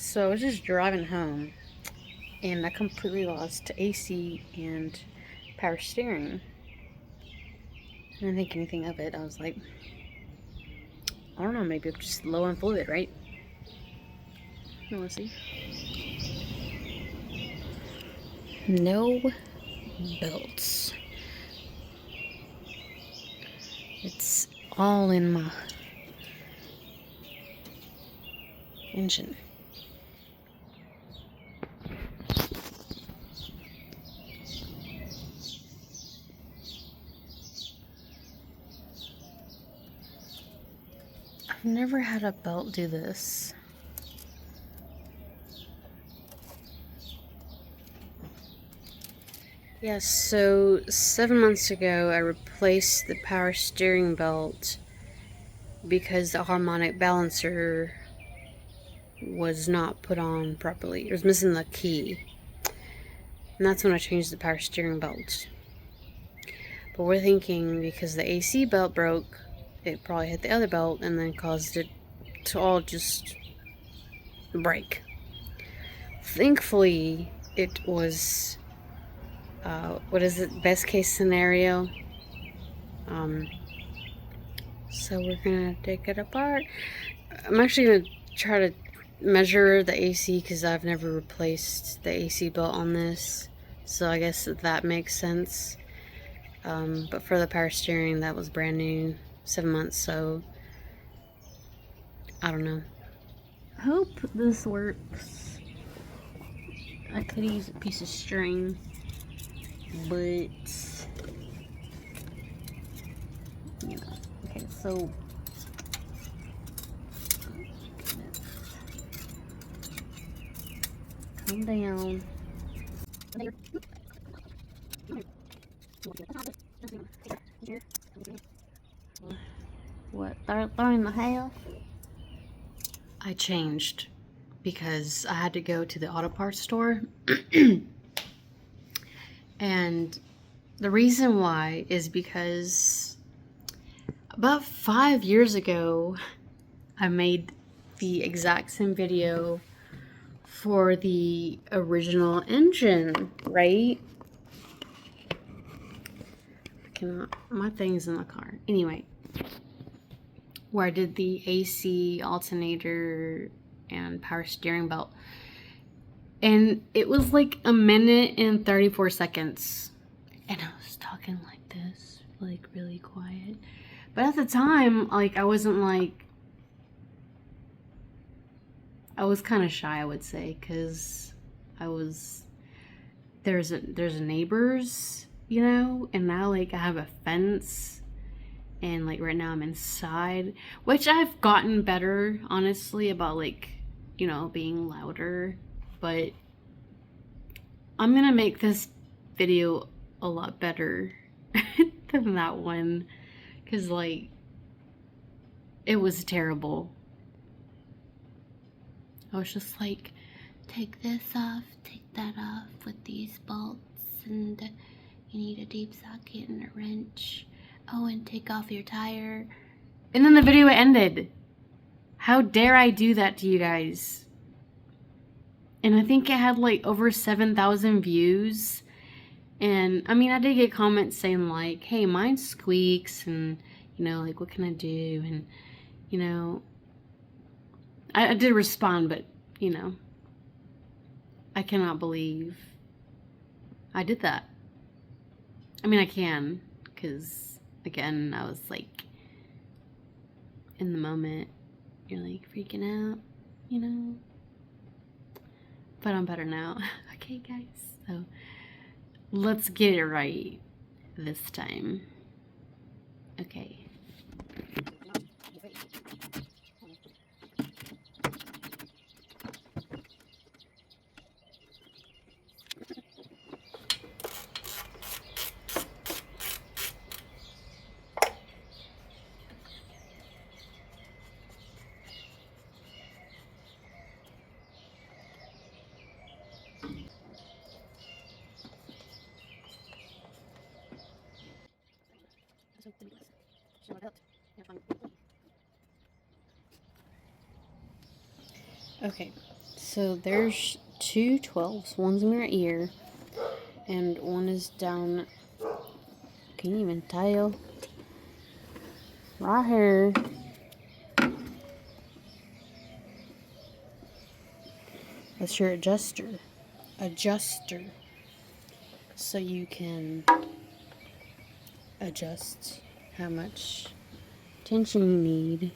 So I was just driving home and I completely lost AC and power steering. I didn't think anything of it. I was like, I don't know, maybe I'm just low on fluid, right? Let's see. No belts. It's all in my engine. I've never had a belt do this. Yes, so 7 months ago I replaced the power steering belt because the harmonic balancer was not put on properly. It was missing the key. And that's when I changed the power steering belt. But we're thinking because the AC belt broke, it probably hit the other belt and then caused it to all just break. Thankfully, it was, what is it, best case scenario. So we're gonna take it apart. I'm actually gonna try to measure the AC because I've never replaced the AC belt on this. So I guess that makes sense. But for the power steering, that was brand new, 7 months, so I don't know. I hope this works. I could use a piece of string, but you know. Okay, so calm down. What, throwing the half? I changed because I had to go to the auto parts store. And the reason why is because about 5 years ago, I made the exact same video for the original engine, right? I cannot, my thing's in the car. Anyway, where I did the AC, alternator, and power steering belt. And it was like 1 minute and 34 seconds. And I was talking like this, like really quiet. But at the time, like I wasn't like, I was kind of shy, I would say, because I was, there's neighbors, you know, and now like I have a fence, and like right now I'm inside, which I've gotten better, honestly, about like, you know, being louder, but I'm gonna make this video a lot better than that one, because like, it was terrible. I was just like, take this off, take that off with these bolts, and you need a deep socket and a wrench. Oh, and take off your tire. And then the video ended. How dare I do that to you guys? And I think it had like over 7,000 views. And I mean, I did get comments saying like, hey, mine squeaks, and you know, like, what can I do? And you know, I did respond, but, you know, I cannot believe I did that. I mean, I can, because, again, I was, like, in the moment, you're, like, freaking out, you know? But I'm better now. Okay, guys, so let's get it right this time. Okay. Okay, So there's two 12s. One's in your ear, and one is down. Can you even tell? Right here. That's your adjuster. So you can adjust how much tension you need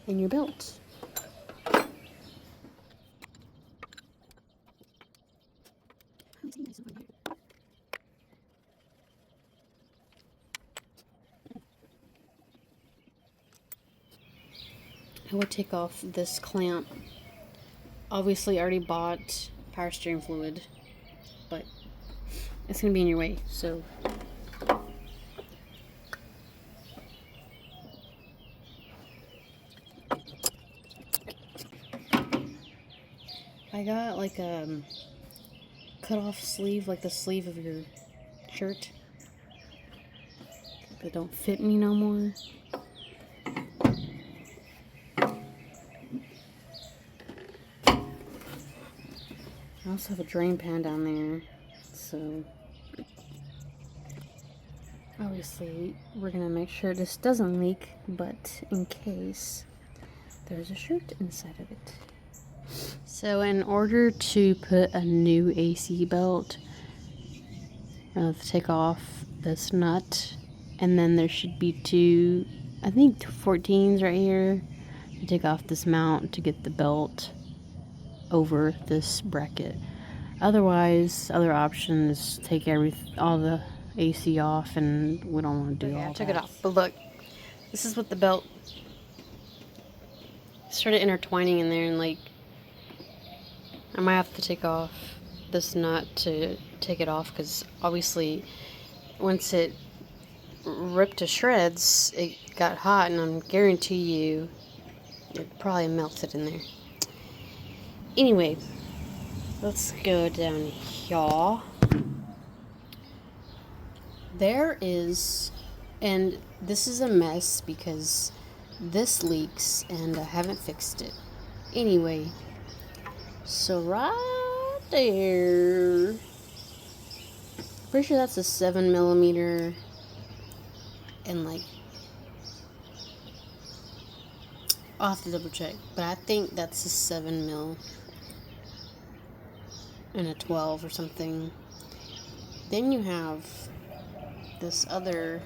in your belt. I would take off this clamp. Obviously, I already bought power steering fluid, but it's going to be in your way, so. I got like a cut off sleeve, like the sleeve of your shirt, that don't fit me no more. I also have a drain pan down there, so obviously we're gonna make sure this doesn't leak, but in case, there's a shirt inside of it. So in order to put a new AC belt, take off this nut, and then there should be two, I think 14s right here. You take off this mount to get the belt over this bracket. Otherwise, other options, take all the AC off, and we don't want to do all that. I took it off, but look, this is what the belt started intertwining in there, and like, I might have to take off this nut to take it off, because obviously once it ripped to shreds, it got hot, and I guarantee you it probably melted in there. Anyway, let's go down here. There is, and this is a mess because this leaks and I haven't fixed it. Anyway, so right there, pretty sure that's a 7mm, and like, I'll have to double check, but I think that's a 7mm and a 12 or something. Then you have this other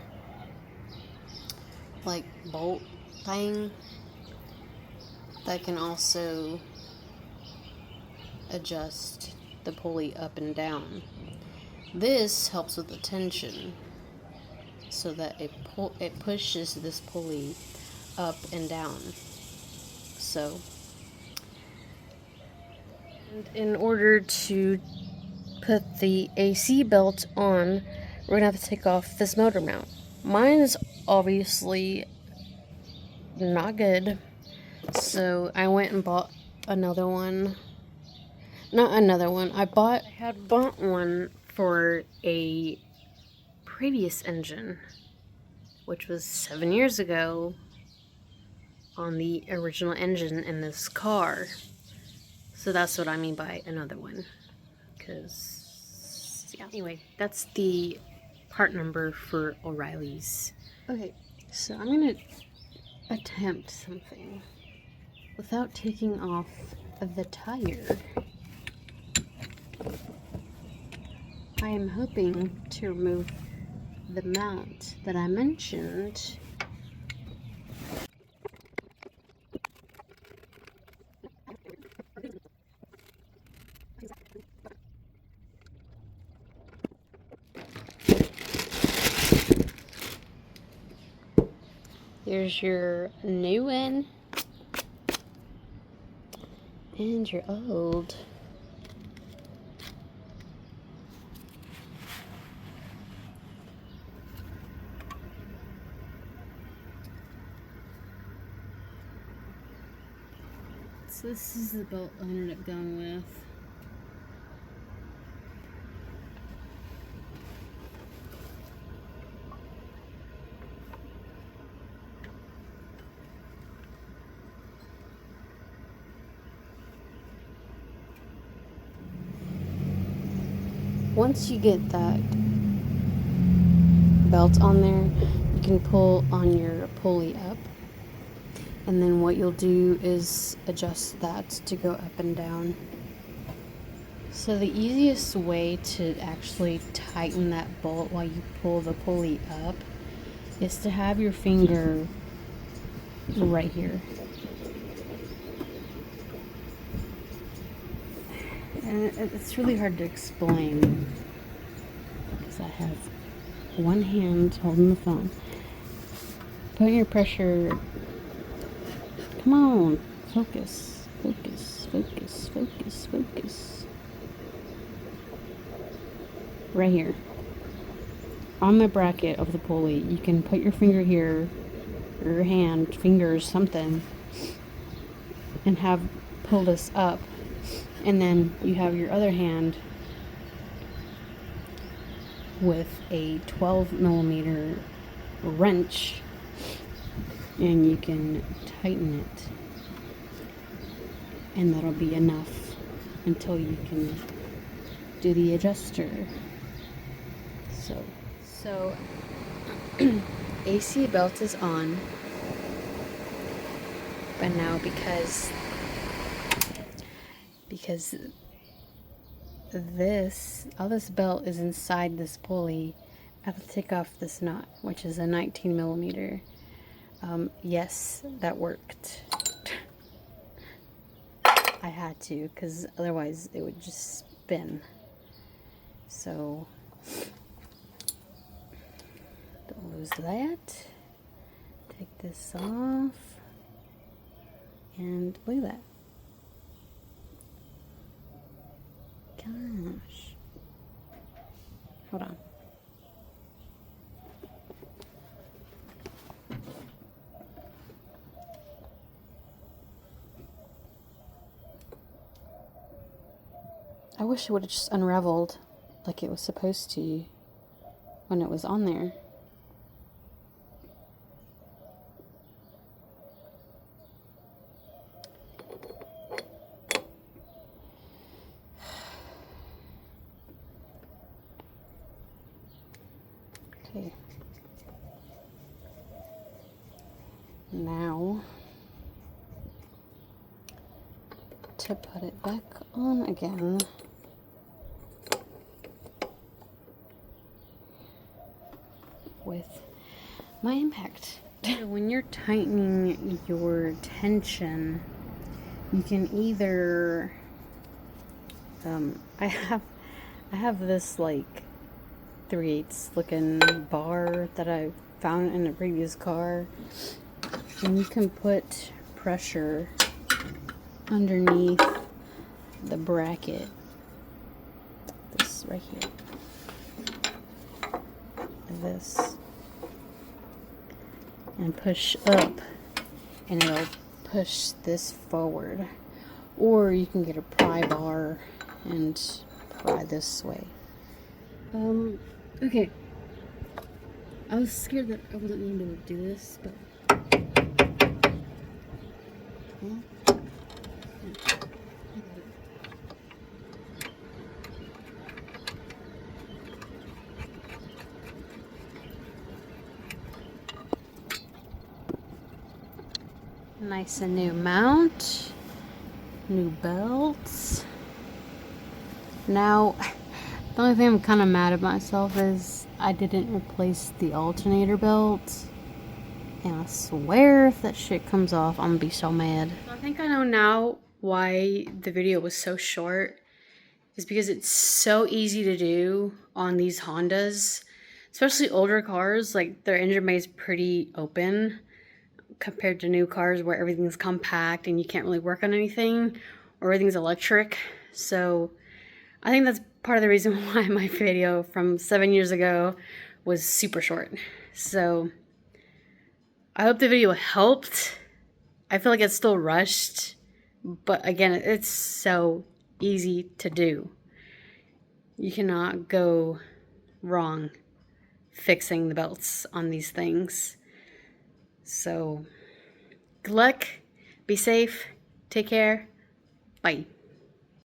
like bolt thing that can also adjust the pulley up and down. This helps with the tension, so that it pushes this pulley up and down. So, and in order to put the AC belt on, we're gonna have to take off this motor mount. Mine is obviously not good, so I went and bought another one. Not another one. I had bought one for a previous engine, which was 7 years ago, on the original engine in this car. So that's what I mean by another one. Because, yeah. Anyway, that's the part number for O'Reilly's. Okay, so I'm gonna attempt something without taking off the tire. I am hoping to remove the mount that I mentioned. Here's your new one and your old. So this is the belt I ended up going with. once you get that belt on there, you can pull on your pulley up, and then what you'll do is adjust that to go up and down. So the easiest way to actually tighten that bolt while you pull the pulley up is to have your finger right here. And it's really hard to explain because I have one hand holding the phone. Put your pressure. Come on, focus, focus, focus, focus, focus. Right here. On the bracket of the pulley, you can put your finger here, or your hand, fingers, something, and have pull this up. And then you have your other hand with a 12mm wrench, and you can tighten it, and that'll be enough until you can do the adjuster. So AC belt is on, but now because all this belt is inside this pulley, I have to take off this knot, which is a 19mm. Yes, that worked. I had to, because otherwise it would just spin. So don't lose that. Take this off, and look at that. Gosh. Hold on. I wish it would have just unraveled like it was supposed to when it was on there. Okay. Now, to put it back on again, with my impact. When you're tightening your tension, you can either I have this like 3/8 looking bar that I found in a previous car, and you can put pressure underneath the bracket, this right here, this, and push up, and it'll push this forward. Or you can get a pry bar and pry this way. Okay. I was scared that I wasn't going to be able to do this, but nice and new mount, new belts. Now, the only thing I'm kind of mad at myself is I didn't replace the alternator belt. And I swear if that shit comes off, I'm gonna be so mad. I think I know now why the video was so short. Is because it's so easy to do on these Hondas. Especially older cars, like their engine bay is pretty open compared to new cars where everything's compact and you can't really work on anything, or everything's electric. So I think that's part of the reason why my video from 7 years ago was super short. So I hope the video helped. I feel like it's still rushed, but again, it's so easy to do. You cannot go wrong fixing the belts on these things. So good luck, be safe, take care, bye.